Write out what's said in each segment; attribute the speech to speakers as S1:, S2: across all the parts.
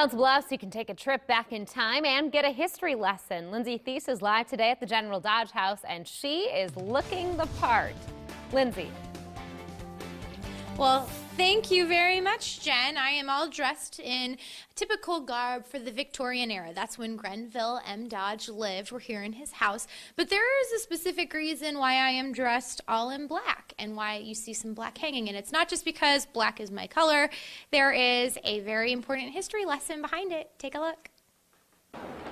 S1: God's bless, you can take a trip back in time and get a history lesson. Lindsay Thies is live today at the General Dodge House, and she is looking the part. Lindsay.
S2: Well, thank you very much, Jen. I am all dressed in typical garb for the Victorian era. That's when Grenville M. Dodge lived. We're here in his house. But there is a specific reason why I am dressed all in black and why you see some black hanging. And it's not just because black is my color. There is a very important history lesson behind it. Take a look.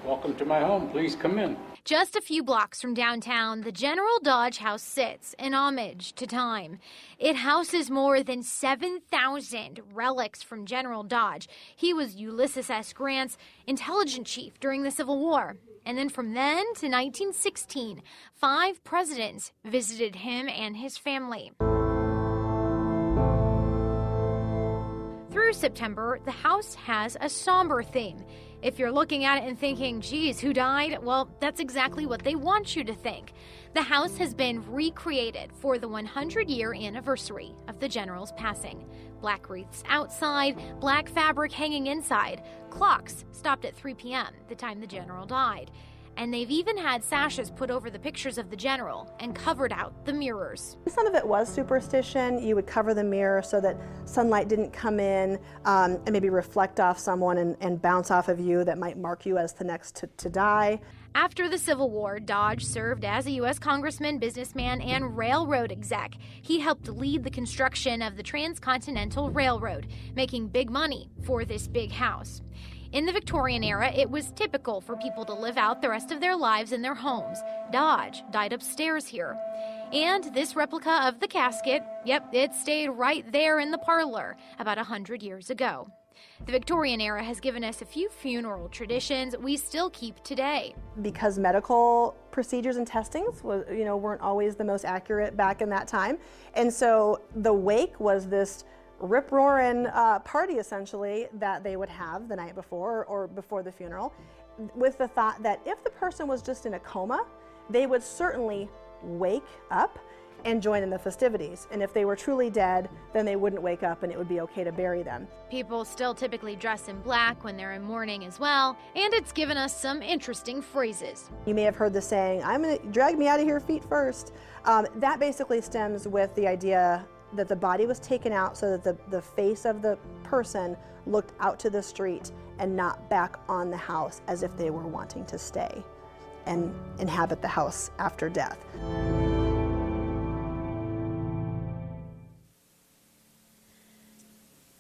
S3: Welcome to my home. Please come in.
S2: Just a few blocks from downtown, the General Dodge House sits in homage to time. It houses more than 7,000 relics from General Dodge. He was Ulysses S. Grant's intelligence chief during the Civil War. And then from then to 1916, 5 presidents visited him and his family. Through September, the house has a somber theme. If you're looking at it and thinking, geez, who died? Well, that's exactly what they want you to think. The house has been recreated for the 100-year anniversary of the general's passing. Black wreaths outside, black fabric hanging inside. Clocks stopped at 3 p.m., the time the general died. And they've even had sashes put over the pictures of the general and covered out the mirrors.
S4: Some of it was superstition. You would cover the mirror so that sunlight didn't come in and maybe reflect off someone and bounce off of you that might mark you as the next to die.
S2: After the Civil War, Dodge served as a U.S. congressman, businessman, and railroad exec. He helped lead the construction of the Transcontinental Railroad, making big money for this big house. In the Victorian era, it was typical for people to live out the rest of their lives in their homes. Dodge died upstairs here. And this replica of the casket, yep, it stayed right there in the parlor about 100 years ago. The Victorian era has given us a few funeral traditions we still keep today.
S4: Because medical procedures and testings weren't always the most accurate back in that time. And so the wake was this rip-roaring party, essentially, that they would have the night before or before the funeral, with the thought that if the person was just in a coma, they would certainly wake up and join in the festivities. And if they were truly dead, then they wouldn't wake up and it would be okay to bury them.
S2: People still typically dress in black when they're in mourning as well, and it's given us some interesting phrases.
S4: You may have heard the saying, "I'm gonna drag me out of here feet first." That basically stems with the idea that the body was taken out so that the face of the person looked out to the street and not back on the house, as if they were wanting to stay and inhabit the house after death.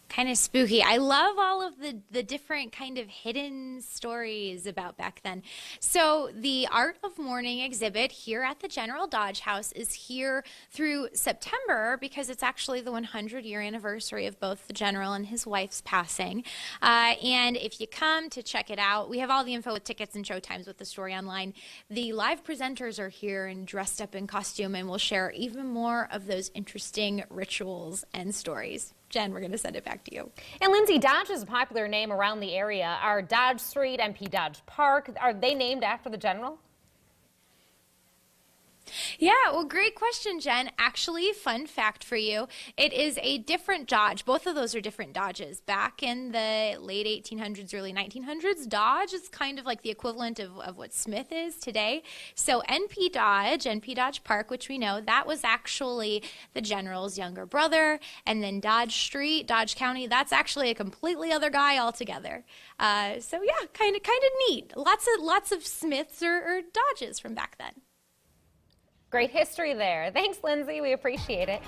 S2: Kind of spooky. I love all of the different kind of hidden stories about back then. So the Art of Mourning exhibit here at the General Dodge House is here through September because it's actually the 100-year anniversary of both the general and his wife's passing. And if you come to check it out, we have all the info with tickets and showtimes with the story online. The live presenters are here and dressed up in costume, and we'll share even more of those interesting rituals and stories. Jen, we're going to send it back to you.
S1: And Lindsay, Dodge is a popular name around the area. Are Dodge Street, MP Dodge Park, are they named after the general?
S2: Yeah, well, great question, Jen. Actually, fun fact for you, it is a different Dodge. Both of those are different Dodges. Back in the late 1800s, early 1900s, Dodge is kind of like the equivalent of what Smith is today. So NP Dodge Park, which we know, that was actually the general's younger brother. And then Dodge Street, Dodge County, that's actually a completely other guy altogether. So yeah, kind of neat. Lots of Smiths or Dodges from back then.
S1: Great history there. Thanks, Lindsay. We appreciate it.